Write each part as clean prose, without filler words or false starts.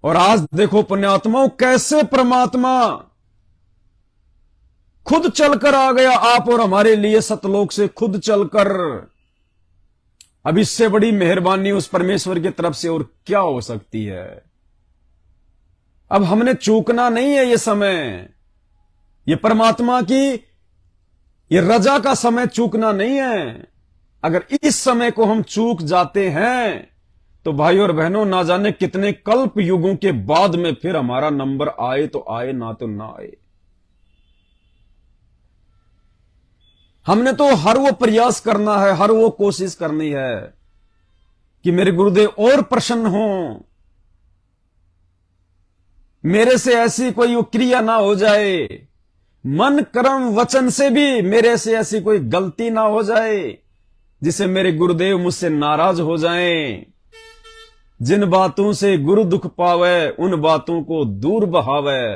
और आज देखो पुण्यात्माओं, कैसे परमात्मा खुद चलकर आ गया आप और हमारे लिए, सतलोक से खुद चलकर। अब इससे बड़ी मेहरबानी उस परमेश्वर की तरफ से और क्या हो सकती है। अब हमने चूकना नहीं है ये समय, ये परमात्मा की ये रजा का समय चूकना नहीं है। अगर इस समय को हम चूक जाते हैं तो भाई और बहनों, ना जाने कितने कल्प युगों के बाद में फिर हमारा नंबर आए तो आए, ना तो ना आए। हमने तो हर वो प्रयास करना है, हर वो कोशिश करनी है कि मेरे गुरुदेव और प्रसन्न हों, मेरे से ऐसी कोई क्रिया ना हो जाए, मन कर्म वचन से भी मेरे से ऐसी कोई गलती ना हो जाए जिसे मेरे गुरुदेव मुझसे नाराज हो जाएं। जिन बातों से गुरु दुख पावे उन बातों को दूर बहावे,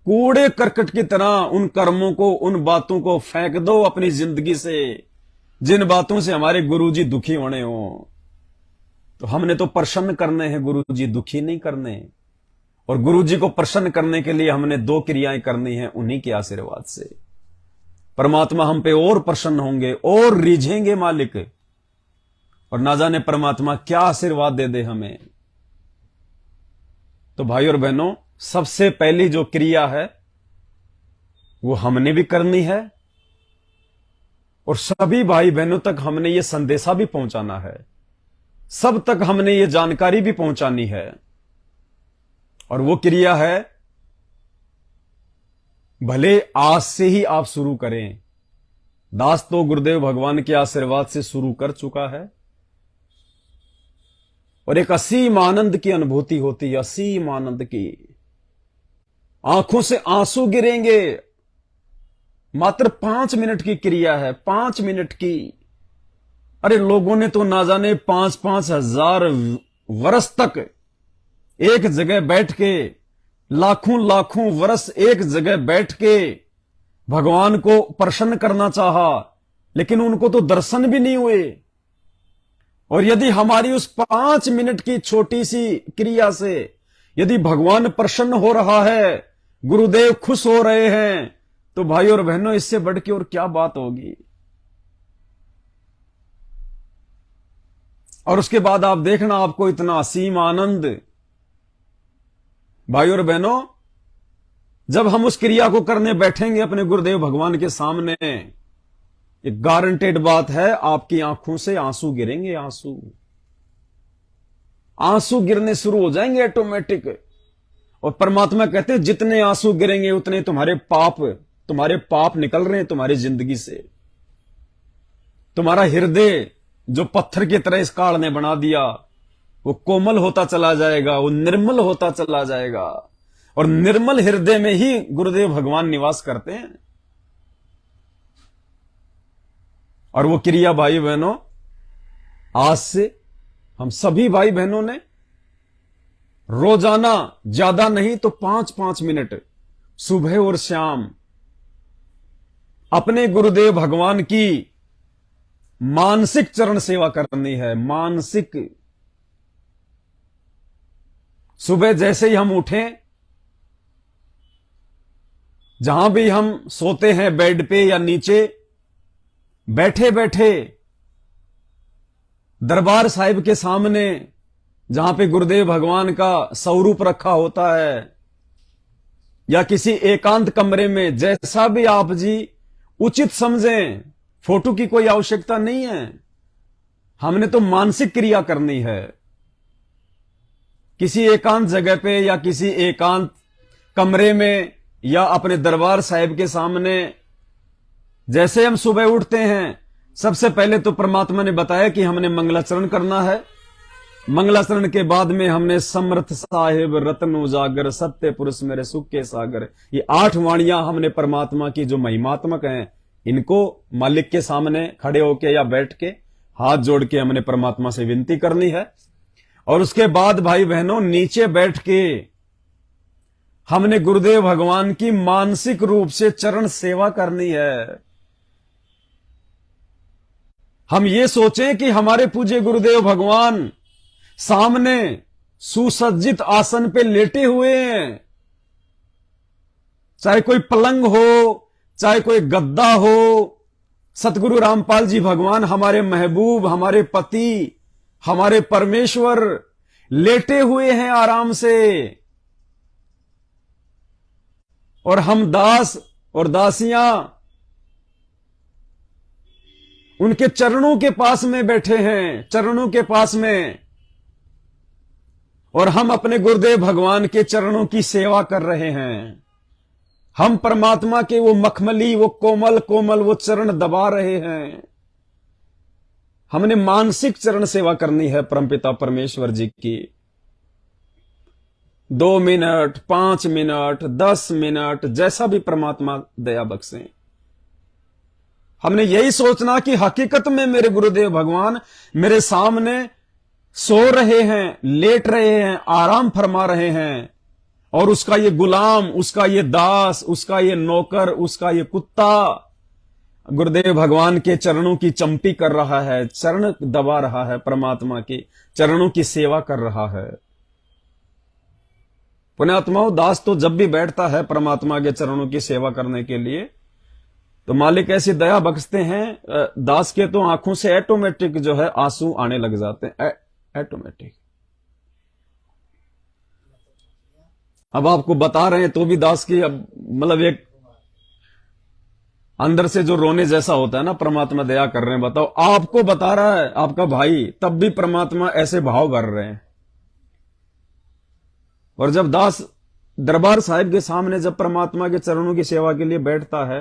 कूड़े करकट की तरह उन कर्मों को, उन बातों को फेंक दो अपनी जिंदगी से, जिन बातों से हमारे गुरुजी दुखी होने हो। तो हमने तो प्रसन्न करने हैं गुरुजी, दुखी नहीं करने। और गुरुजी को प्रसन्न करने के लिए हमने दो क्रियाएं करनी है, उन्हीं के आशीर्वाद से परमात्मा हम पे और प्रसन्न होंगे और रिझेंगे मालिक, और ना जाने परमात्मा क्या आशीर्वाद दे दे हमें। तो भाई और बहनों, सबसे पहली जो क्रिया है वो हमने भी करनी है, और सभी भाई बहनों तक हमने ये संदेशा भी पहुंचाना है, सब तक हमने ये जानकारी भी पहुंचानी है। और वो क्रिया है, भले आज से ही आप शुरू करें। दास तो गुरुदेव भगवान के आशीर्वाद से शुरू कर चुका है, और एक असीम आनंद की अनुभूति होती है, असीम आनंद की। आंखों से आंसू गिरेंगे। मात्र 5 मिनट की क्रिया है, 5 मिनट की। अरे लोगों ने तो ना जाने 5-5 हजार वर्ष तक एक जगह बैठ के, लाखों लाखों वर्ष एक जगह बैठ के भगवान को प्रसन्न करना चाहा, लेकिन उनको तो दर्शन भी नहीं हुए। और यदि हमारी उस 5 मिनट की छोटी सी क्रिया से यदि भगवान प्रसन्न हो रहा है, गुरुदेव खुश हो रहे हैं, तो भाई और बहनों, इससे बढ़ के और क्या बात होगी। और उसके बाद आप देखना, आपको इतना असीम आनंद। भाई और बहनों, जब हम उस क्रिया को करने बैठेंगे अपने गुरुदेव भगवान के सामने, एक गारंटेड बात है, आपकी आंखों से आंसू गिरेंगे। आंसू आंसू गिरने शुरू हो जाएंगे ऑटोमेटिक। और परमात्मा कहते हैं, जितने आंसू गिरेंगे उतने तुम्हारे पाप निकल रहे हैं तुम्हारी जिंदगी से। तुम्हारा हृदय जो पत्थर की तरह इस काल ने बना दिया, वो कोमल होता चला जाएगा, वो निर्मल होता चला जाएगा। और निर्मल हृदय में ही गुरुदेव भगवान निवास करते हैं। और वो क्रिया भाई बहनों, आज से हम सभी भाई बहनों ने रोजाना, ज्यादा नहीं तो 5-5 मिनट सुबह और शाम अपने गुरुदेव भगवान की मानसिक चरण सेवा करनी है। मानसिक। सुबह जैसे ही हम उठें, जहां भी हम सोते हैं, बेड पे या नीचे, बैठे बैठे दरबार साहिब के सामने, जहां पे गुरुदेव भगवान का स्वरूप रखा होता है, या किसी एकांत कमरे में, जैसा भी आप जी उचित समझें, फोटो की कोई आवश्यकता नहीं है। हमने तो मानसिक क्रिया करनी है। किसी एकांत जगह पे या किसी एकांत कमरे में या अपने दरबार साहिब के सामने, जैसे हम सुबह उठते हैं, सबसे पहले तो परमात्मा ने बताया कि हमने मंगलाचरण करना है। मंगलाचरण के बाद में हमने समर्थ साहिब, रत्न उजागर, सत्य पुरुष मेरे सुख के सागर, ये 8 वाणियां हमने परमात्मा की जो महिमात्मक हैं, इनको मालिक के सामने खड़े होके या बैठ के हाथ जोड़ के हमने परमात्मा से विनती करनी है। और उसके बाद भाई बहनों, नीचे बैठ के हमने गुरुदेव भगवान की मानसिक रूप से चरण सेवा करनी है। हम ये सोचें कि हमारे पूज्य गुरुदेव भगवान सामने सुसज्जित आसन पे लेटे हुए हैं। चाहे कोई पलंग हो, चाहे कोई गद्दा हो, सतगुरु रामपाल जी भगवान हमारे महबूब, हमारे पति, हमारे परमेश्वर लेटे हुए हैं आराम से। और हम दास और दासियां उनके चरणों के पास में बैठे हैं, चरणों के पास में। और हम अपने गुरुदेव भगवान के चरणों की सेवा कर रहे हैं। हम परमात्मा के वो मखमली, वो कोमल कोमल वो चरण दबा रहे हैं। हमने मानसिक चरण सेवा करनी है परमपिता परमेश्वर जी की। 2 मिनट, 5 मिनट, 10 मिनट, जैसा भी परमात्मा दया बख्शें। हमने यही सोचना कि हकीकत में मेरे गुरुदेव भगवान मेरे सामने सो रहे हैं, लेट रहे हैं, आराम फरमा रहे हैं। और उसका ये गुलाम, उसका ये दास, उसका ये नौकर, उसका ये कुत्ता गुरुदेव भगवान के चरणों की चंपी कर रहा है, चरण दबा रहा है, परमात्मा के चरणों की सेवा कर रहा है। पुण्यात्माओं, दास तो जब भी बैठता है परमात्मा के चरणों की सेवा करने के लिए, तो मालिक ऐसी दया बख्शते हैं, दास के तो आंखों से ऑटोमेटिक जो है आंसू आने लग जाते हैं, ऑटोमेटिक। अब आपको बता रहे हैं तो भी दास की अब मतलब एक अंदर से जो रोने जैसा होता है ना, परमात्मा दया कर रहे हैं। बताओ, आपको बता रहा है आपका भाई, तब भी परमात्मा ऐसे भाव भर रहे हैं। और जब दास दरबार साहिब के सामने जब परमात्मा के चरणों की सेवा के लिए बैठता है,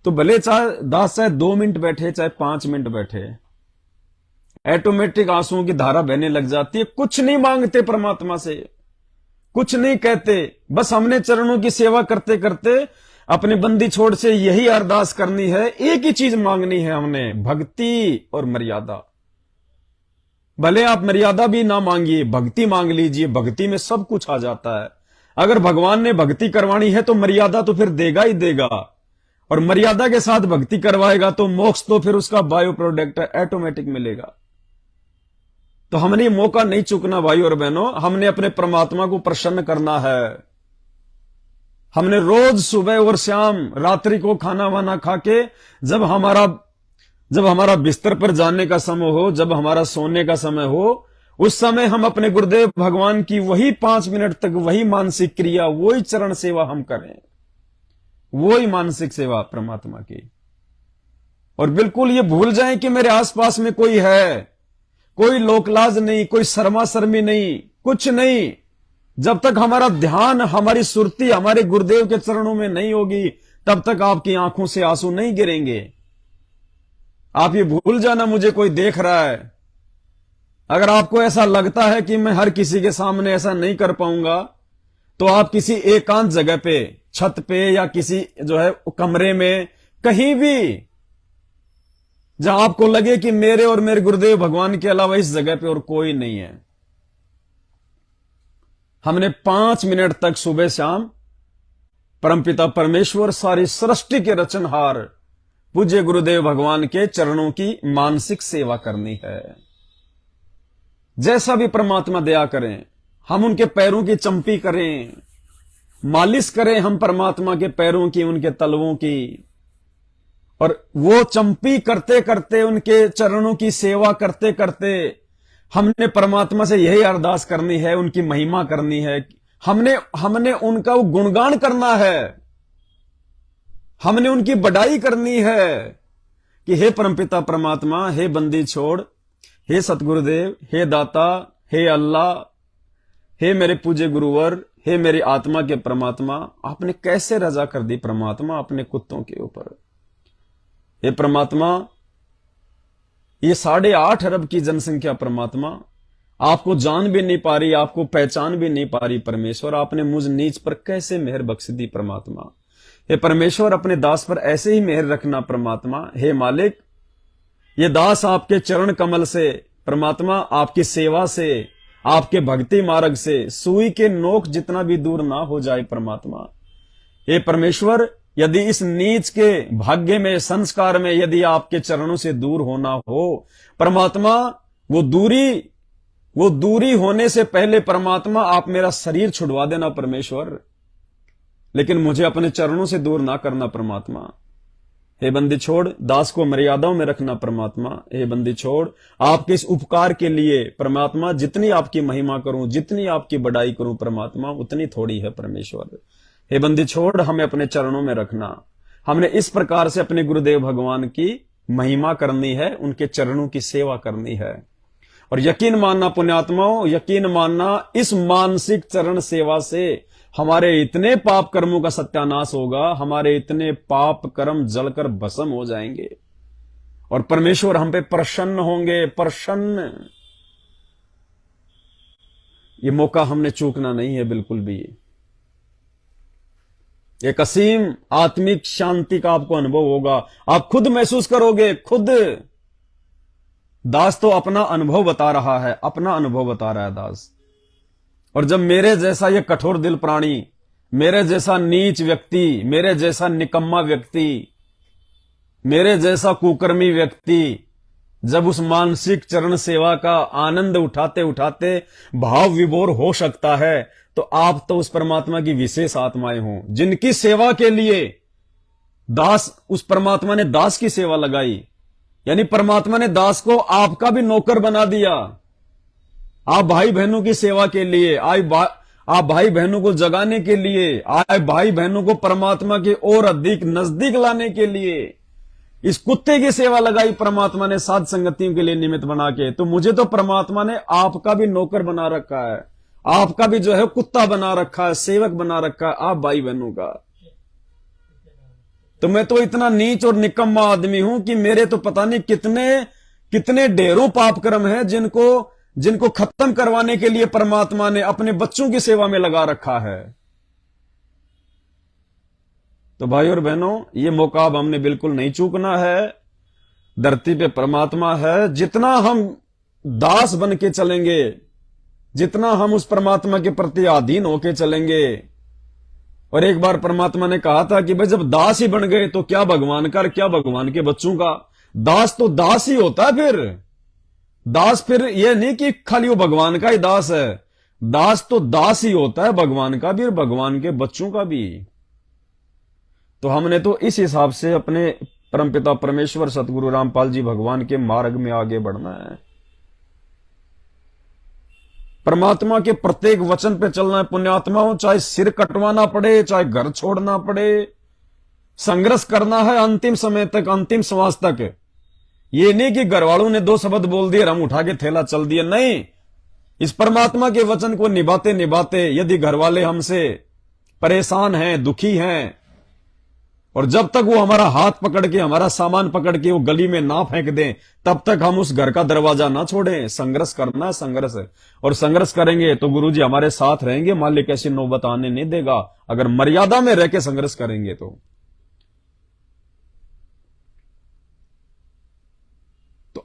तो भले चाहे दास चाहे 2 मिनट बैठे, चाहे 5 मिनट बैठे, ऑटोमेटिक आंसुओं की धारा बहने लग जाती है। कुछ नहीं मांगते परमात्मा से, कुछ नहीं कहते, बस हमने चरणों की सेवा करते करते अपने बंदी छोड़ से यही अरदास करनी है, एक ही चीज मांगनी है हमने, भक्ति और मर्यादा। भले आप मर्यादा भी ना मांगिए, भक्ति मांग लीजिए, भक्ति में सब कुछ आ जाता है। अगर भगवान ने भक्ति करवानी है तो मर्यादा तो फिर देगा ही देगा, और मर्यादा के साथ भक्ति करवाएगा तो मोक्ष तो फिर उसका बायो प्रोडक्ट ऑटोमेटिक मिलेगा। तो हमने ये मौका नहीं चूकना भाई और बहनों, हमने अपने परमात्मा को प्रसन्न करना है। हमने रोज सुबह और शाम रात्रि को खाना वाना खा के जब हमारा बिस्तर पर जाने का समय हो, जब हमारा सोने का समय हो, उस समय हम अपने गुरुदेव भगवान की वही 5 मिनट तक वही मानसिक क्रिया, वही चरण सेवा हम करें, वही मानसिक सेवा परमात्मा की। और बिल्कुल ये भूल जाएं कि मेरे आसपास में कोई है, कोई लोकलाज नहीं, कोई शर्मा शर्मी नहीं, कुछ नहीं। जब तक हमारा ध्यान, हमारी सुरती हमारे गुरुदेव के चरणों में नहीं होगी, तब तक आपकी आंखों से आंसू नहीं गिरेंगे। आप ये भूल जाना मुझे कोई देख रहा है। अगर आपको ऐसा लगता है कि मैं हर किसी के सामने ऐसा नहीं कर पाऊंगा, तो आप किसी एकांत जगह पे, छत पे या किसी जो है कमरे में, कहीं भी जहां आपको लगे कि मेरे और मेरे गुरुदेव भगवान के अलावा इस जगह पे और कोई नहीं है, हमने 5 मिनट तक सुबह शाम परमपिता परमेश्वर, सारी सृष्टि के रचनहार पूज्य गुरुदेव भगवान के चरणों की मानसिक सेवा करनी है। जैसा भी परमात्मा दया करें, हम उनके पैरों की चंपी करें, मालिश करें हम परमात्मा के पैरों की, उनके तलवों की। और वो चंपी करते करते, उनके चरणों की सेवा करते करते हमने परमात्मा से यही अरदास करनी है, उनकी महिमा करनी है। हमने उनका गुणगान करना है, हमने उनकी बड़ाई करनी है कि हे परमपिता परमात्मा, हे बंदी छोड़, हे सतगुरुदेव, हे दाता, हे अल्लाह, हे मेरे पूज्य गुरुवर, हे मेरी आत्मा के परमात्मा, आपने कैसे रजा कर दी परमात्मा अपने कुत्तों के ऊपर। हे परमात्मा, ये 8.5 अरब की जनसंख्या परमात्मा आपको जान भी नहीं पा रही, आपको पहचान भी नहीं पा रही परमेश्वर, आपने मुझ नीच पर कैसे मेहर बख्श दी परमात्मा। हे परमेश्वर, अपने दास पर ऐसे ही मेहर रखना परमात्मा। हे मालिक, ये दास आपके चरण कमल से परमात्मा, आपकी सेवा से, आपके भक्ति मार्ग से सुई के नोक जितना भी दूर ना हो जाए परमात्मा। हे परमेश्वर, यदि इस नीच के भाग्य में, संस्कार में यदि आपके चरणों से दूर होना हो परमात्मा, वो दूरी वो दूरी होने से पहले परमात्मा आप मेरा शरीर छुड़वा देना परमेश्वर, लेकिन मुझे अपने चरणों से दूर ना करना परमात्मा। हे बंदी छोड़, दास को मर्यादाओं में रखना परमात्मा। हे बंदी छोड़, आपके इस उपकार के लिए परमात्मा जितनी आपकी महिमा करूं, जितनी आपकी बड़ाई करूं परमात्मा, उतनी थोड़ी है परमेश्वर। हे बंदी छोड़, हमें अपने चरणों में रखना। हमने इस प्रकार से अपने गुरुदेव भगवान की महिमा करनी है, उनके चरणों की सेवा करनी है। और यकीन मानना पुण्यात्माओं, यकीन मानना, इस मानसिक चरण सेवा से हमारे इतने पाप कर्मों का सत्यानाश होगा, हमारे इतने पाप कर्म जलकर भस्म हो जाएंगे और परमेश्वर हम पे प्रसन्न होंगे, प्रसन्न। ये मौका हमने चूकना नहीं है बिल्कुल भी। एक असीम आत्मिक शांति का आपको अनुभव होगा, आप खुद महसूस करोगे, खुद। दास तो अपना अनुभव बता रहा है, अपना अनुभव बता रहा है दास। और जब मेरे जैसा ये कठोर दिल प्राणी, मेरे जैसा नीच व्यक्ति, मेरे जैसा निकम्मा व्यक्ति, मेरे जैसा कुकर्मी व्यक्ति जब उस मानसिक चरण सेवा का आनंद उठाते उठाते भाव विभोर हो सकता है, तो आप तो उस परमात्मा की विशेष आत्माएं हों, जिनकी सेवा के लिए दास, उस परमात्मा ने दास की सेवा लगाई। यानी परमात्मा ने दास को आपका भी नौकर बना दिया। आप भाई बहनों की सेवा के लिए आप भाई बहनों को जगाने के लिए, आप भाई बहनों को परमात्मा के और अधिक नजदीक लाने के लिए इस कुत्ते की सेवा लगाई परमात्मा ने, साध संगतियों के लिए निमित्त बना के। तो मुझे तो परमात्मा ने आपका भी नौकर बना रखा है, आपका भी जो है कुत्ता बना रखा है, सेवक बना रखा है, आप भाई बहनों का। तो मैं तो इतना नीच और निकम्मा आदमी हूं कि मेरे तो पता नहीं कितने कितने ढेरों पाप कर्म हैं जिनको खत्म करवाने के लिए परमात्मा ने अपने बच्चों की सेवा में लगा रखा है। तो भाई और बहनों, ये मौका अब हमने बिल्कुल नहीं चूकना है। धरती पे परमात्मा है, जितना हम दास बन के चलेंगे, जितना हम उस परमात्मा के प्रति अधीन होके चलेंगे। और एक बार परमात्मा ने कहा था कि भाई जब दास ही बन गए तो क्या भगवान का, क्या भगवान के बच्चों का। दास तो दास ही होता है। फिर दास फिर यह नहीं कि खाली वो भगवान का ही दास है, दास तो दास ही होता है, भगवान का भी और भगवान के बच्चों का भी। तो हमने तो इस हिसाब से अपने परमपिता परमेश्वर सतगुरु रामपाल जी भगवान के मार्ग में आगे बढ़ना है। परमात्मा के प्रत्येक वचन पे चलना है पुण्यात्माओं, चाहे सिर कटवाना पड़े, चाहे घर छोड़ना पड़े, संघर्ष करना है अंतिम समय तक, अंतिम श्वास तक। ये नहीं कि घर वालों ने दो शब्द बोल दिए हम उठा के थैला चल दिए, नहीं। इस परमात्मा के वचन को निभाते निभाते यदि घर वाले हमसे परेशान हैं, दुखी हैं, और जब तक वो हमारा हाथ पकड़ के, हमारा सामान पकड़ के वो गली में ना फेंक दें, तब तक हम उस घर का दरवाजा ना छोड़ें। संघर्ष करना, संघर्ष। और संघर्ष करेंगे तो गुरुजी हमारे साथ रहेंगे, मालिक ऐसी नौबत आने नहीं देगा, अगर मर्यादा में रह के संघर्ष करेंगे तो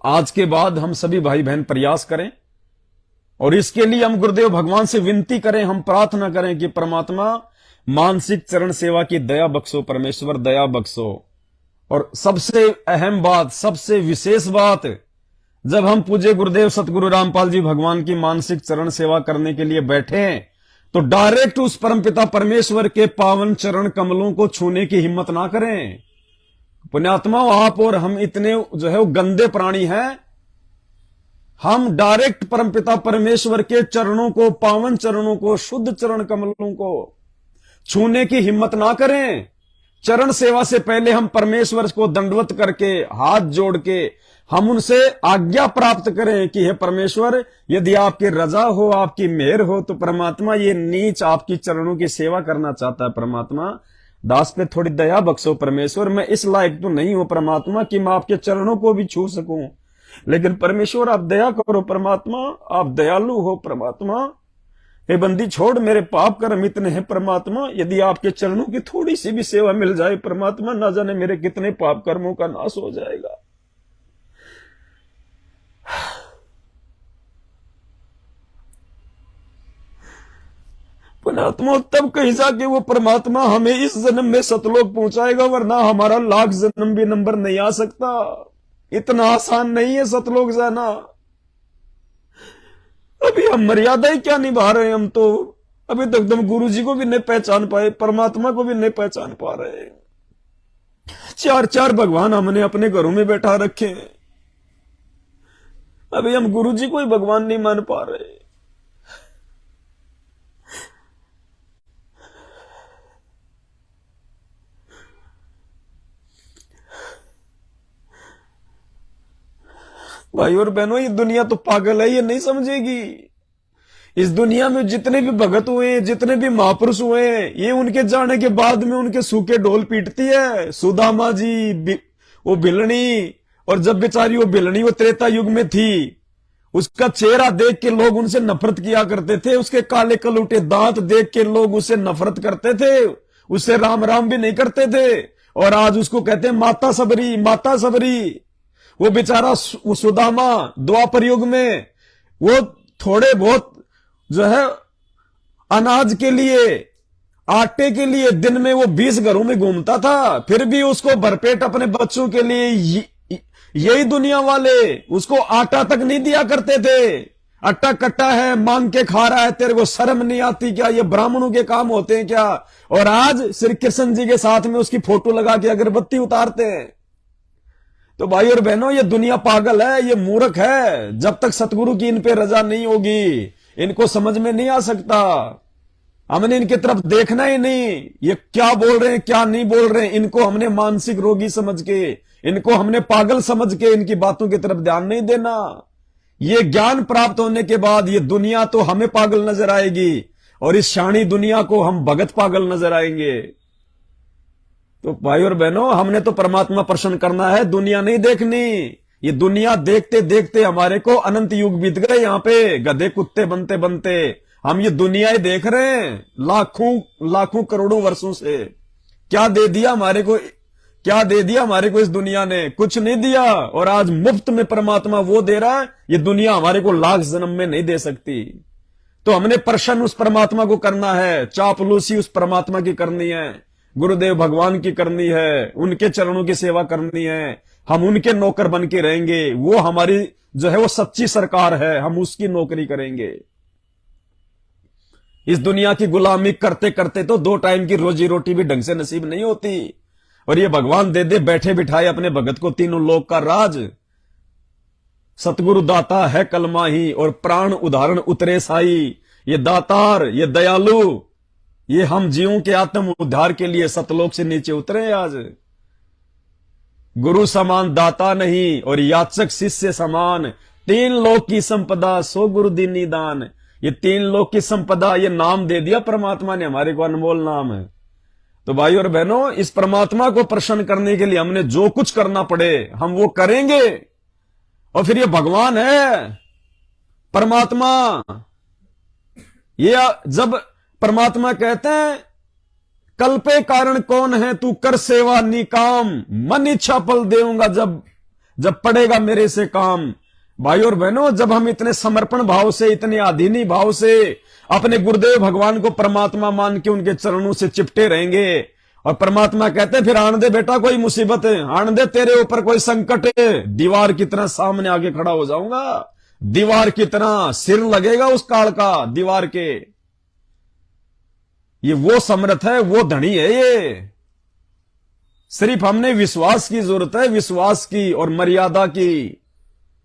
आज के बाद हम सभी भाई बहन प्रयास करें, और इसके लिए हम गुरुदेव भगवान से विनती करें, हम प्रार्थना करें कि परमात्मा मानसिक चरण सेवा की दया बख्शो, परमेश्वर दया बख्शो। और सबसे अहम बात, सबसे विशेष बात, जब हम पूज्य गुरुदेव सतगुरु रामपाल जी भगवान की मानसिक चरण सेवा करने के लिए बैठे तो डायरेक्ट उस परमपिता परमेश्वर के पावन चरण कमलों को छूने की हिम्मत ना करें। पुण्यात्मा, आप और हम इतने जो है वो गंदे प्राणी हैं, हम डायरेक्ट परमपिता परमेश्वर के चरणों को, पावन चरणों को, शुद्ध चरण कमलों को छूने की हिम्मत ना करें। चरण सेवा से पहले हम परमेश्वर को दंडवत करके, हाथ जोड़ के हम उनसे आज्ञा प्राप्त करें कि हे परमेश्वर, यदि आपकी रजा हो, आपकी मेहर हो, तो परमात्मा ये नीच आपकी चरणों की सेवा करना चाहता है। परमात्मा दास पे थोड़ी दया बख्शो परमेश्वर, मैं इस लायक तो नहीं हूं परमात्मा कि मैं आपके चरणों को भी छू सकूं, लेकिन परमेश्वर आप दया करो परमात्मा, आप दयालु हो परमात्मा। हे बंदी छोड़, मेरे पाप कर्म इतने हैं परमात्मा, यदि आपके चरणों की थोड़ी सी भी सेवा मिल जाए परमात्मा, ना जाने मेरे कितने पाप कर्मों का नाश हो जाएगा। परमात्मा तब कहीं जाके वो परमात्मा हमें इस जन्म में सतलोक पहुंचाएगा, वरना हमारा लाख जन्म भी नंबर नहीं आ सकता। इतना आसान नहीं है सतलोक जाना। अभी हम मर्यादा ही क्या निभा रहे हैं। हम तो अभी तक हम गुरु जी को भी नहीं पहचान पाए, परमात्मा को भी नहीं पहचान पा रहे। चार चार भगवान हमने अपने घरों में बैठा रखे हैं, अभी हम गुरु जी को ही भगवान नहीं मान पा रहे। भाई और बहनों, ये दुनिया तो पागल है, ये नहीं समझेगी। इस दुनिया में जितने भी भगत हुए, जितने भी महापुरुष हुए, ये उनके जाने के बाद में उनके सूखे ढोल पीटती है। सुदामा जी, वो भिलनी, और जब बेचारी वो भिलनी वो त्रेता युग में थी, उसका चेहरा देख के लोग उनसे नफरत किया करते थे। उसके काले कलूटे दांत देख के लोग उससे नफरत करते थे, उससे राम राम भी नहीं करते थे। और आज उसको कहते हैं माता सबरी, माता सबरी। वो बेचारा सुदामा द्वापर युग में वो थोड़े बहुत जो है अनाज के लिए, आटे के लिए दिन में वो 20 घरों में घूमता था, फिर भी उसको भरपेट अपने बच्चों के लिए यही दुनिया वाले उसको आटा तक नहीं दिया करते थे। अट्टा कट्टा है, मांग के खा रहा है, तेरे को शर्म नहीं आती क्या? ये ब्राह्मणों के काम होते हैं क्या? और आज श्री कृष्ण जी के साथ में उसकी फोटो लगा के अगरबत्ती उतारते हैं। तो भाई और बहनों, ये दुनिया पागल है, ये मूर्ख है। जब तक सतगुरु की इन पे रजा नहीं होगी, इनको समझ में नहीं आ सकता। हमने इनकी तरफ देखना ही नहीं, ये क्या बोल रहे हैं क्या नहीं बोल रहे हैं। इनको हमने मानसिक रोगी समझ के, इनको हमने पागल समझ के इनकी बातों की तरफ ध्यान नहीं देना। ये ज्ञान प्राप्त होने के बाद ये दुनिया तो हमें पागल नजर आएगी, और इस शानी दुनिया को हम भगत पागल नजर आएंगे। तो भाई और बहनों, हमने तो परमात्मा प्रसन्न करना है, दुनिया नहीं देखनी। ये दुनिया देखते देखते हमारे को अनंत युग बीत गए। यहाँ पे गधे कुत्ते बनते बनते हम ये दुनिया ही देख रहे हैं। लाखों लाखों करोड़ों वर्षों से क्या दे दिया हमारे को, क्या दे दिया हमारे को इस दुनिया ने? कुछ नहीं दिया। और आज मुफ्त में परमात्मा वो दे रहा है, ये दुनिया हमारे को लाख जन्म में नहीं दे सकती। तो हमने प्रसन्न उस परमात्मा को करना है, चापलूसी उस परमात्मा की करनी है, गुरुदेव भगवान की करनी है, उनके चरणों की सेवा करनी है। हम उनके नौकर बन के रहेंगे। वो हमारी जो है वो सच्ची सरकार है, हम उसकी नौकरी करेंगे। इस दुनिया की गुलामी करते करते तो 2 टाइम की रोजी रोटी भी ढंग से नसीब नहीं होती। और ये भगवान दे दे बैठे बिठाए अपने भगत को तीनों लोक का राज। सतगुरु दाता है कलमा ही, और प्राण उदाहरण उतरे साई। ये दातार, ये दयालु, ये हम जीवों के आत्म उद्धार के लिए सतलोक से नीचे उतरे। आज गुरु समान दाता नहीं, और याचक शिष्य समान। 3 लोक की संपदा सो गुरु दीनी दान। ये 3 लोक की संपदा, ये नाम दे दिया परमात्मा ने हमारे को, अनमोल नाम है। तो भाई और बहनों, इस परमात्मा को प्रसन्न करने के लिए हमने जो कुछ करना पड़े हम वो करेंगे। और फिर ये भगवान है परमात्मा। ये जब परमात्मा कहते हैं कल पे कारण कौन है, तू कर सेवा निकाम, मन इच्छा फल देऊंगा जब पड़ेगा मेरे से काम। भाई और बहनों, जब हम इतने समर्पण भाव से, इतने अधीनी भाव से अपने गुरुदेव भगवान को परमात्मा मान के उनके चरणों से चिपटे रहेंगे, और परमात्मा कहते हैं फिर आने दे बेटा कोई मुसीबत है, आने दे तेरे ऊपर कोई संकट है, दीवार की तरह सामने आगे खड़ा हो जाऊंगा, दीवार की तरह सिर लगेगा उस काल का दीवार के। ये वो समर्थ है, वो धनी है। ये सिर्फ हमने विश्वास की जरूरत है, विश्वास की और मर्यादा की।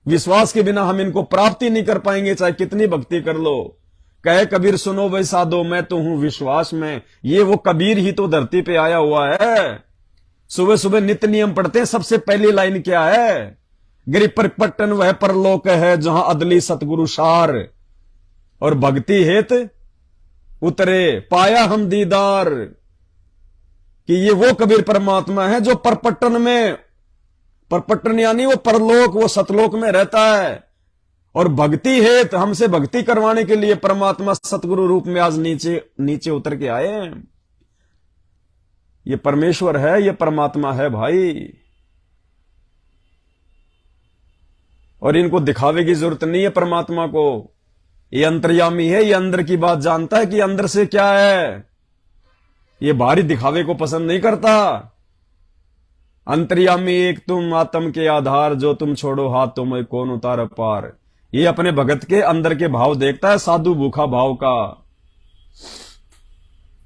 विश्वास के बिना हम इनको प्राप्ति नहीं कर पाएंगे, चाहे कितनी भक्ति कर लो। कहे कबीर सुनो भाई साधो, मैं तो हूं विश्वास में। ये वो कबीर ही तो धरती पे आया हुआ है। सुबह सुबह नित्य नियम पढ़ते हैं, सबसे पहली लाइन क्या है? गिरि परपट्टन वह परलोक है, जहां अदली सतगुरु सार, और भक्ति हेत उतरे पाया हम दीदार। कि ये वो कबीर परमात्मा है जो परपट्टन में, परपट्टन यानी वो परलोक, वो सतलोक में रहता है। और भक्ति हेत हमसे भक्ति करवाने के लिए परमात्मा सतगुरु रूप में आज नीचे उतर के आए हैं। ये परमेश्वर है, ये परमात्मा है भाई। और इनको दिखावे की जरूरत नहीं है परमात्मा को। ये अंतर्यामी है, ये अंदर की बात जानता है कि अंदर से क्या है। ये बाहरी दिखावे को पसंद नहीं करता। अंतर्यामी एक तुम आत्म के आधार, जो तुम छोड़ो हाथ तुम्हें कौन उतार पार। ये अपने भगत के अंदर के भाव देखता है, साधु भूखा भाव का।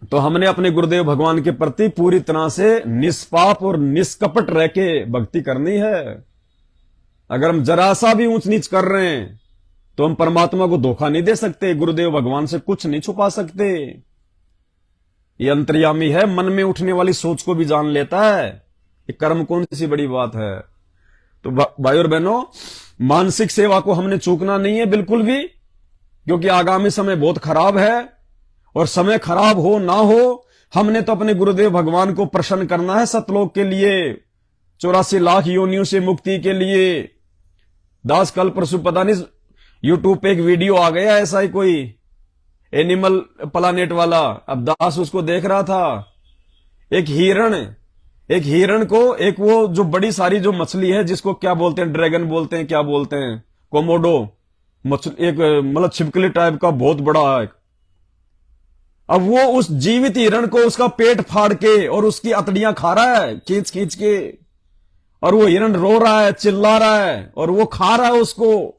तो हमने अपने गुरुदेव भगवान के प्रति पूरी तरह से निष्पाप और निष्कपट रह के भक्ति करनी है। अगर हम जरा सा भी ऊंच नीच कर रहे हैं तो हम परमात्मा को धोखा नहीं दे सकते, गुरुदेव भगवान से कुछ नहीं छुपा सकते। ये अंतर्यामी है, मन में उठने वाली सोच को भी जान लेता है। ये कर्म कौन सी बड़ी बात है। तो भाई और बहनों, मानसिक सेवा को हमने चूकना नहीं है बिल्कुल भी, क्योंकि आगामी समय बहुत खराब है। और समय खराब हो ना हो, हमने तो अपने गुरुदेव भगवान को प्रसन्न करना है सतलोक के लिए, 84 लाख योनियों से मुक्ति के लिए। दास कल परसों पता नहीं यूट्यूब पे एक वीडियो आ गया ऐसा ही कोई एनिमल प्लानेट वाला, अब दास उसको देख रहा था। एक हिरण को, एक वो जो बड़ी सारी जो मछली है जिसको क्या बोलते हैं, ड्रैगन बोलते हैं, क्या बोलते हैं, कोमोडो मछली, एक मतलब छिपकली टाइप का बहुत बड़ा है। अब वो उस जीवित हिरण को उसका पेट फाड़ के और उसकी अतड़ियां खा रहा है खींच खींच के, और वो हिरण रो रहा है, चिल्ला रहा है, और वो खा रहा है उसको।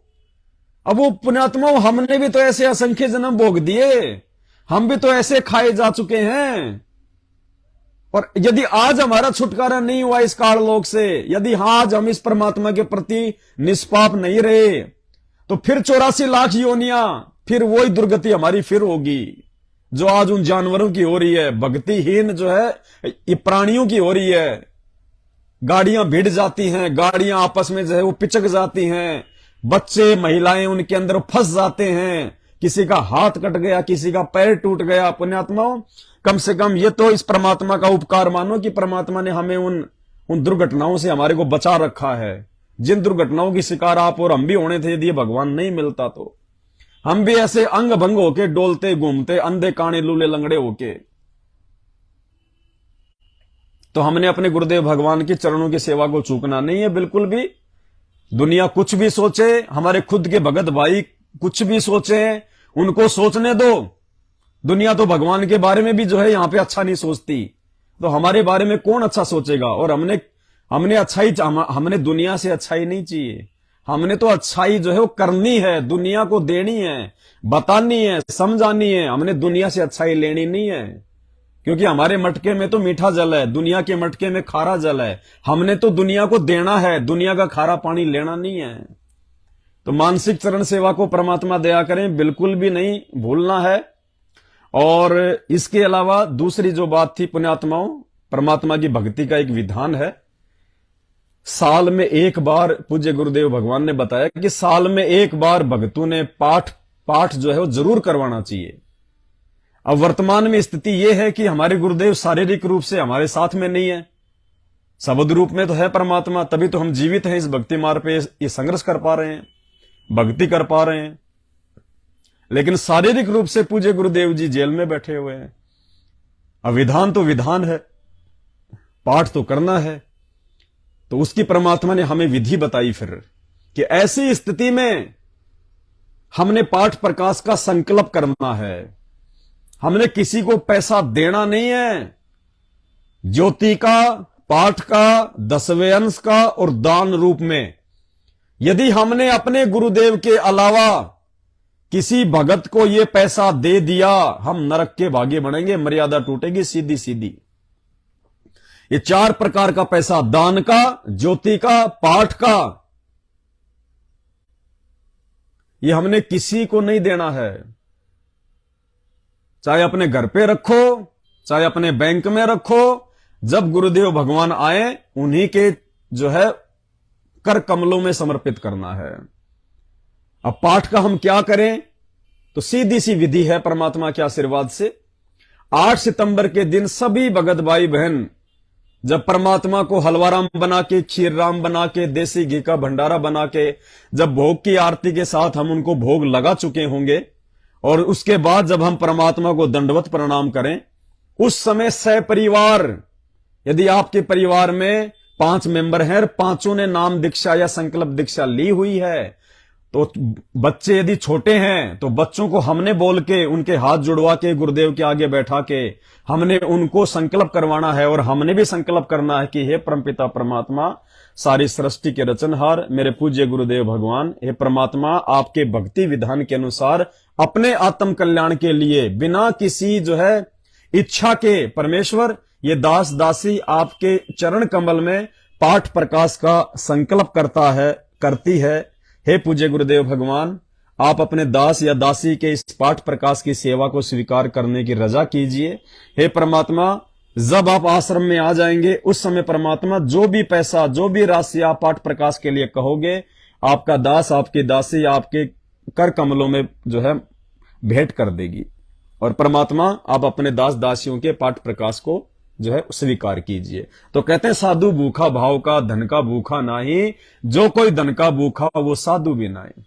अब वो पुण्यात्मा, हमने भी तो ऐसे असंख्य जन्म भोग दिए, हम भी तो ऐसे खाए जा चुके हैं। और यदि आज हमारा छुटकारा नहीं हुआ इस काललोक से, यदि आज हम इस परमात्मा के प्रति निष्पाप नहीं रहे, तो फिर 84 लाख योनियां, फिर वही दुर्गति हमारी फिर होगी जो आज उन जानवरों की हो रही है। भक्तिहीन जो है ये प्राणियों की हो रही है। गाड़ियां भिड़ जाती हैं, गाड़ियां आपस में जो है वो पिचक जाती हैं, बच्चे महिलाएं उनके अंदर फंस जाते हैं, किसी का हाथ कट गया, किसी का पैर टूट गया। पुण्यात्माओं, कम से कम ये तो इस परमात्मा का उपकार मानो कि परमात्मा ने हमें उन दुर्घटनाओं से हमारे को बचा रखा है, जिन दुर्घटनाओं की शिकार आप और हम भी होने थे। यदि ये भगवान नहीं मिलता तो हम भी ऐसे अंग भंग होके डोलते घूमते, अंधे काने लूले लंगड़े होके। तो हमने अपने गुरुदेव भगवान के चरणों की सेवा को चूकना नहीं है बिल्कुल भी। दुनिया कुछ भी सोचे, हमारे खुद के भगत भाई कुछ भी सोचे, उनको सोचने दो। दुनिया तो भगवान के बारे में भी जो है यहां पे अच्छा नहीं सोचती, तो हमारे बारे में कौन अच्छा सोचेगा। और हमने अच्छाई, हमने दुनिया से अच्छाई नहीं चाहिए, हमने तो अच्छाई जो है वो करनी है, दुनिया को देनी है, बतानी है, समझानी है। हमने दुनिया से अच्छाई लेनी नहीं है, क्योंकि हमारे मटके में तो मीठा जल है, दुनिया के मटके में खारा जल है। हमने तो दुनिया को देना है, दुनिया का खारा पानी लेना नहीं है। तो मानसिक चरण सेवा को परमात्मा दया करें, बिल्कुल भी नहीं भूलना है। और इसके अलावा दूसरी जो बात थी पुण्यात्माओं, परमात्मा की भक्ति का एक विधान है। साल में एक बार, पूज्य गुरुदेव भगवान ने बताया कि साल में एक बार भक्तों ने पाठ जो है वो जरूर करवाना चाहिए। अब वर्तमान में स्थिति यह है कि हमारे गुरुदेव शारीरिक रूप से हमारे साथ में नहीं है, शब्द रूप में तो है परमात्मा, तभी तो हम जीवित हैं इस भक्ति मार्ग पे, ये संघर्ष कर पा रहे हैं, भक्ति कर पा रहे हैं। लेकिन शारीरिक रूप से पूज्य गुरुदेव जी जेल में बैठे हुए हैं। अब विधान तो विधान है, पाठ तो करना है, तो उसकी परमात्मा ने हमें विधि बताई फिर कि ऐसी स्थिति में हमने पाठ प्रकाश का संकल्प करना है। हमने किसी को पैसा देना नहीं है। ज्योति का, पाठ का, 10वें अंश का और दान रूप में यदि हमने अपने गुरुदेव के अलावा किसी भगत को यह पैसा दे दिया, हम नरक के भागी बनेंगे, मर्यादा टूटेगी सीधी सीधी। ये 4 प्रकार का पैसा, दान का, ज्योति का, पाठ का, ये हमने किसी को नहीं देना है। चाहे अपने घर पे रखो, चाहे अपने बैंक में रखो, जब गुरुदेव भगवान आए उन्हीं के जो है कर कमलों में समर्पित करना है। अब पाठ का हम क्या करें, तो सीधी सी विधि है परमात्मा के आशीर्वाद से। 8 सितंबर के दिन सभी भगत भाई बहन जब परमात्मा को हलवाराम बना के, खीर राम बना के, देसी घी का भंडारा बना के, जब भोग की आरती के साथ हम उनको भोग लगा चुके होंगे, और उसके बाद जब हम परमात्मा को दंडवत प्रणाम करें, उस समय सपरिवार, यदि आपके परिवार में 5 मेंबर हैं और 5 ने नाम दीक्षा या संकल्प दीक्षा ली हुई है, तो बच्चे यदि छोटे हैं तो बच्चों को हमने बोल के उनके हाथ जुड़वा के गुरुदेव के आगे बैठा के हमने उनको संकल्प करवाना है, और हमने भी संकल्प करना है कि हे परमपिता परमात्मा, सारी सृष्टि के रचनहार मेरे पूज्य गुरुदेव भगवान, हे परमात्मा, आपके भक्ति विधान के अनुसार अपने आत्म कल्याण के लिए बिना किसी जो है इच्छा के परमेश्वर ये दास दासी आपके चरण कमल में पाठ प्रकाश का संकल्प करती है। हे पूज्य गुरुदेव भगवान, आप अपने दास या दासी के इस पाठ प्रकाश की सेवा को स्वीकार करने की रजा कीजिए। हे परमात्मा, जब आप आश्रम में आ जाएंगे उस समय परमात्मा जो भी पैसा, जो भी राशि आप पाठ प्रकाश के लिए कहोगे, आपका दास, आपकी दासी आपके कर कमलों में जो है भेंट कर देगी। और परमात्मा, आप अपने दास दासियों के पाठ प्रकाश को जो है स्वीकार कीजिए। तो कहते हैं साधु भूखा भाव का, धन का भूखा नाही, जो कोई धन का भूखा वो साधु भी नहीं।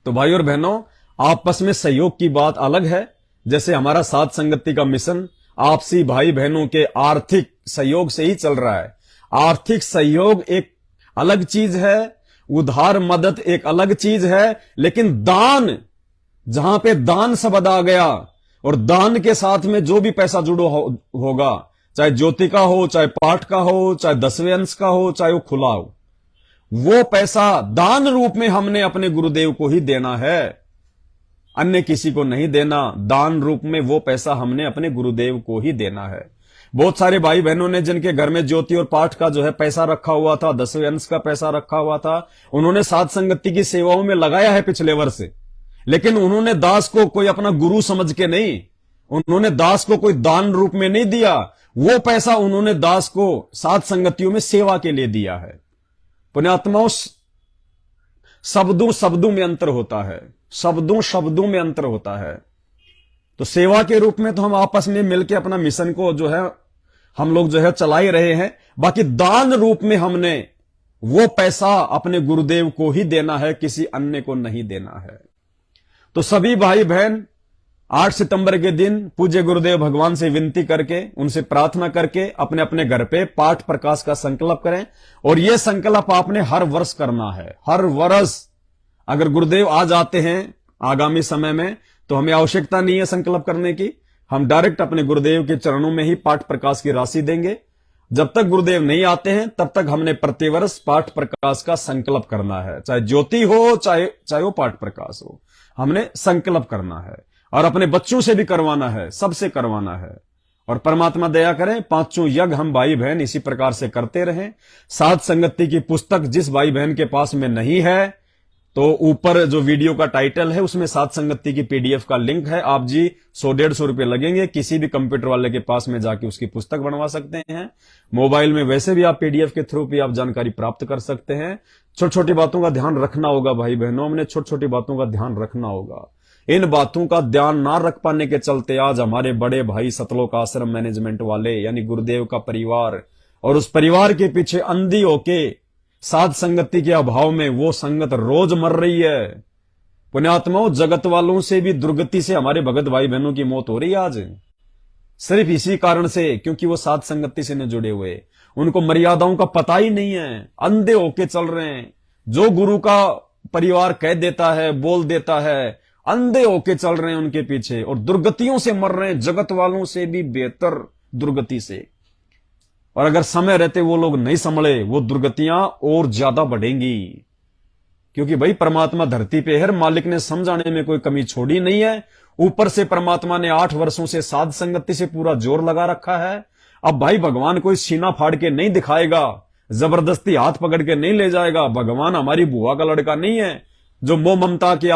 तो भाई और बहनों, आपस में सहयोग की बात अलग है। जैसे हमारा साथ संगति का मिशन आपसी भाई बहनों के आर्थिक सहयोग से ही चल रहा है। आर्थिक सहयोग एक अलग चीज है, उधार मदद एक अलग चीज है, लेकिन दान, जहां पे दान शब्द आ गया और दान के साथ में जो भी पैसा जुड़ो होगा, चाहे ज्योति का हो, चाहे पाठ का हो, चाहे 10वें अंश का हो, चाहे वो खुला हो, वो पैसा दान रूप में हमने अपने गुरुदेव को ही देना है, अन्य किसी को नहीं देना। दान रूप में वो पैसा हमने अपने गुरुदेव को ही देना है। बहुत सारे भाई बहनों ने जिनके घर में ज्योति और पाठ का जो है पैसा रखा हुआ था, 10वें अंश का पैसा रखा हुआ था, उन्होंने साध संगति की सेवाओं में लगाया है पिछले वर्ष, लेकिन उन्होंने दास को कोई अपना गुरु समझ के नहीं, उन्होंने दास को कोई दान रूप में नहीं दिया। वो पैसा उन्होंने दास को साध संगतियों में सेवा के लिए दिया है। पुण्यात्माओं, शब्दों शब्दों में अंतर होता है, शब्दों शब्दों में अंतर होता है। तो सेवा के रूप में तो हम आपस में मिलकर अपना मिशन को जो है हम लोग जो है चला ही रहे हैं। बाकी दान रूप में हमने वो पैसा अपने गुरुदेव को ही देना है, किसी अन्य को नहीं देना है। तो सभी भाई बहन 8 सितंबर के दिन पूज्य गुरुदेव भगवान से विनती करके, उनसे प्रार्थना करके अपने अपने घर पे पाठ प्रकाश का संकल्प करें। और यह संकल्प आपने हर वर्ष करना है। हर वर्ष अगर गुरुदेव आ जाते हैं आगामी समय में तो हमें आवश्यकता नहीं है संकल्प करने की, हम डायरेक्ट अपने गुरुदेव के चरणों में ही पाठ प्रकाश की राशि देंगे। जब तक गुरुदेव नहीं आते हैं तब तक हमने प्रतिवर्ष पाठ प्रकाश का संकल्प करना है, चाहे ज्योति हो चाहे वो पाठ प्रकाश हो, हमने संकल्प करना है। और अपने बच्चों से भी करवाना है, सबसे करवाना है। और परमात्मा दया करें, 5 यज्ञ हम भाई बहन इसी प्रकार से करते रहें। साध संगति की पुस्तक जिस भाई बहन के पास में नहीं है तो ऊपर जो वीडियो का टाइटल है उसमें साध संगति की पीडीएफ का लिंक है। आप जी 100-150 रुपए लगेंगे, किसी भी कंप्यूटर वाले के पास में जाके उसकी पुस्तक बनवा सकते हैं। मोबाइल में वैसे भी आप पीडीएफ के थ्रू भी आप जानकारी प्राप्त कर सकते हैं। छोटी छोटी बातों का ध्यान रखना होगा भाई बहनों, हमने छोटी छोटी बातों का ध्यान रखना होगा। इन बातों का ध्यान ना रख पाने के चलते आज हमारे बड़े भाई सतलोक आश्रम मैनेजमेंट वाले यानी गुरुदेव का परिवार और उस परिवार के पीछे अंधी होके साध संगति के अभाव में वो संगत रोज मर रही है। पुण्यात्माओं, जगत वालों से भी दुर्गति से हमारे भगत भाई बहनों की मौत हो रही है आज, सिर्फ इसी कारण से क्योंकि वो साध संगति से न जुड़े हुए, उनको मर्यादाओं का पता ही नहीं है, अंधे होके चल रहे हैं। जो गुरु का परिवार कह देता है, बोल देता है, अंधे होके चल रहे हैं उनके पीछे और दुर्गतियों से मर रहे हैं, जगत वालों से भी बेहतर दुर्गति से। और अगर समय रहते वो लोग नहीं संभले, वो दुर्गतियां और ज्यादा बढ़ेंगी। क्योंकि भाई परमात्मा धरती पे है, मालिक ने समझाने में कोई कमी छोड़ी नहीं है। ऊपर से परमात्मा ने 8 वर्षों से साध संगति से पूरा जोर लगा रखा है। अब भाई भगवान कोई सीना फाड़ के नहीं दिखाएगा, जबरदस्ती हाथ पकड़ के नहीं ले जाएगा। भगवान हमारी बुआ का लड़का नहीं है जो मोह ममता के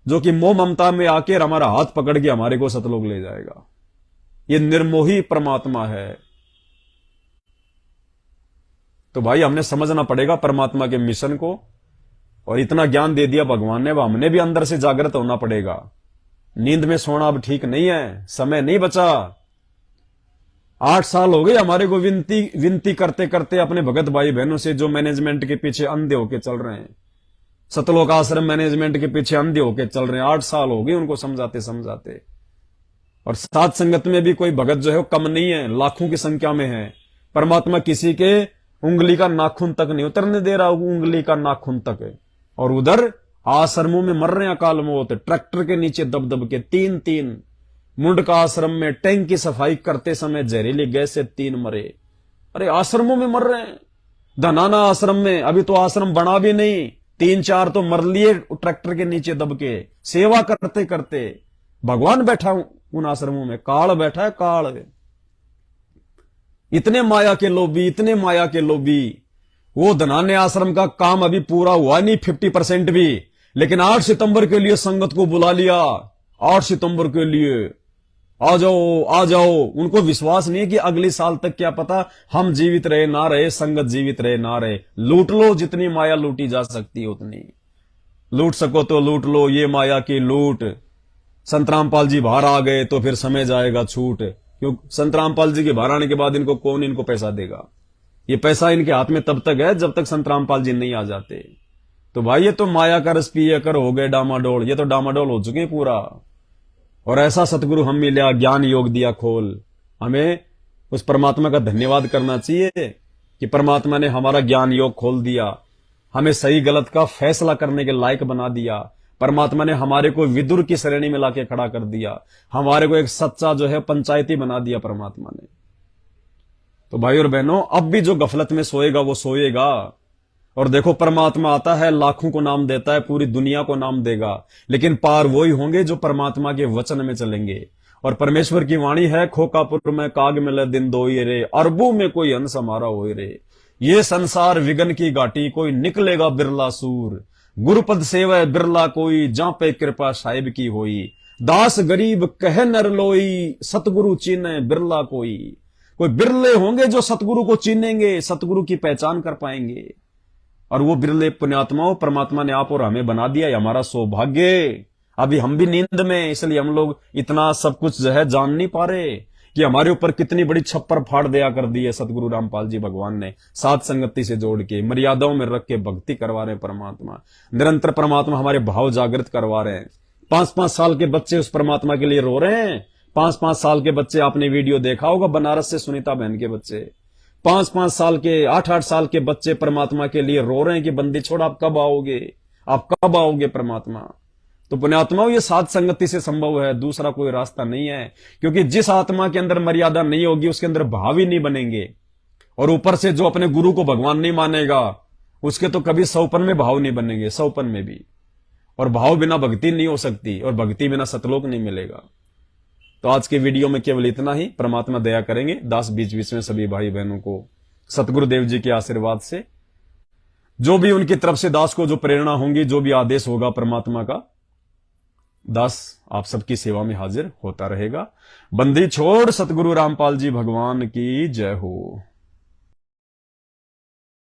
जो कि मोह ममता में आकर हमारा हाथ पकड़ के हमारे को सतलोक ले जाएगा। ये निर्मोही परमात्मा है। तो भाई हमने समझना पड़ेगा परमात्मा के मिशन को। और इतना ज्ञान दे दिया भगवान ने, अब हमने भी अंदर से जागृत होना पड़ेगा। नींद में सोना अब ठीक नहीं है, समय नहीं बचा। 8 साल हो गए हमारे को विनती करते करते अपने भगत भाई बहनों से जो मैनेजमेंट के पीछे अंधे होके चल रहे हैं, सतलोक आश्रम मैनेजमेंट के पीछे अंधे होके चल रहे हैं। 8 साल हो गए उनको समझाते समझाते। और साथ संगत में भी कोई भगत जो है कम नहीं है, लाखों की संख्या में है। परमात्मा किसी के उंगली का नाखून तक नहीं उतरने दे रहा, उंगली का नाखून तक है। और उधर आश्रमों में मर रहे हैं अकाल मौत, ट्रैक्टर के नीचे दब दब के। तीन तीन मुंडका आश्रम में टैंक की सफाई करते समय जहरीली गैस से 3 मरे। अरे आश्रमों में मर रहे हैं। धनाना आश्रम में अभी तो आश्रम बना भी नहीं, 3-4 तो मर लिए ट्रैक्टर के नीचे दब के, सेवा करते करते। भगवान बैठा उन आश्रमों में, काल बैठा है, काल। इतने माया के लोभी, इतने माया के लोभी। वो धनाने आश्रम का काम अभी पूरा हुआ नहीं 50% भी, लेकिन 8 सितंबर के लिए संगत को बुला लिया। 8 सितंबर के लिए आ जाओ आ जाओ। उनको विश्वास नहीं है कि अगले साल तक क्या पता हम जीवित रहे ना रहे, संगत जीवित रहे ना रहे। लूट लो, जितनी माया लूटी जा सकती है उतनी लूट सको तो लूट लो, ये माया की लूट। संत रामपाल जी बाहर आ गए तो फिर समय जाएगा छूट, क्यों संत रामपाल जी के बाहर आने के बाद इनको कौन इनको पैसा देगा? ये पैसा इनके हाथ में तब तक है जब तक संत रामपाल जी नहीं आ जाते। तो भाई ये तो माया का रस पिए कर हो गए डामाडोल, ये तो डामाडोल हो चुके पूरा। और ऐसा सतगुरु हम मिला, ज्ञान योग दिया खोल। हमें उस परमात्मा का धन्यवाद करना चाहिए कि परमात्मा ने हमारा ज्ञान योग खोल दिया, हमें सही गलत का फैसला करने के लायक बना दिया। परमात्मा ने हमारे को विदुर की श्रेणी में लाके खड़ा कर दिया, हमारे को एक सच्चा जो है पंचायती बना दिया परमात्मा ने। तो भाई और बहनों, अब भी जो गफलत में सोएगा वो सोएगा। और देखो परमात्मा आता है, लाखों को नाम देता है, पूरी दुनिया को नाम देगा, लेकिन पार वही होंगे जो परमात्मा के वचन में चलेंगे। और परमेश्वर की वाणी है, खोकापुर में काग मिले दिन दोई रे, अरबों में कोई अंश हमारा होए रे। ये संसार विगन की घाटी, कोई निकलेगा बिरला सूर। गुरुपद सेवा बिरला कोई, जहां पे कृपा साहिब की होई। दास गरीब कह नर लोई, सतगुरु चीने बिरला कोई। कोई बिरले होंगे जो सतगुरु को चीनेंगे, सतगुरु की पहचान कर पाएंगे। और वो बिरले पुण्यात्माओं परमात्मा ने आप और हमें बना दिया, ये हमारा सौभाग्य। अभी हम भी नींद में, इसलिए हम लोग इतना सब कुछ जो है जान नहीं पा रहे कि हमारे ऊपर कितनी बड़ी छप्पर फाड़ दिया कर दी है सतगुरु रामपाल जी भगवान ने। साथ संगति से जोड़ के, मर्यादाओं में रख के भक्ति करवा रहे हैं परमात्मा। निरंतर परमात्मा हमारे भाव जागृत करवा रहे हैं। 5-5 साल के बच्चे उस परमात्मा के लिए रो रहे हैं। 5-5 साल के बच्चे, आपने वीडियो देखा होगा बनारस से सुनीता बहन के बच्चे, 5-5 साल के, 8-8 साल के बच्चे परमात्मा के लिए रो रहे हैं कि बंदी छोड़, आप कब आओगे, आप कब आओगे परमात्मा। तो पुण्यात्माओं, ये साध संगति से संभव है, दूसरा कोई रास्ता नहीं है। क्योंकि जिस आत्मा के अंदर मर्यादा नहीं होगी उसके अंदर भाव ही नहीं बनेंगे। और ऊपर से जो अपने गुरु को भगवान नहीं मानेगा उसके तो कभी 100पन में भाव नहीं बनेंगे, 100पन में भी। और भाव बिना भक्ति नहीं हो सकती, और भक्ति बिना सतलोक नहीं मिलेगा। तो आज के वीडियो में केवल इतना ही। परमात्मा दया करेंगे, दास बीच बीच में सभी भाई बहनों को सतगुरुदेव जी के आशीर्वाद से, जो भी उनकी तरफ से दास को जो प्रेरणा होंगी, जो भी आदेश होगा परमात्मा का, दास आप सबकी सेवा में हाजिर होता रहेगा। बंदी छोड़ सतगुरु रामपाल जी भगवान की जय हो।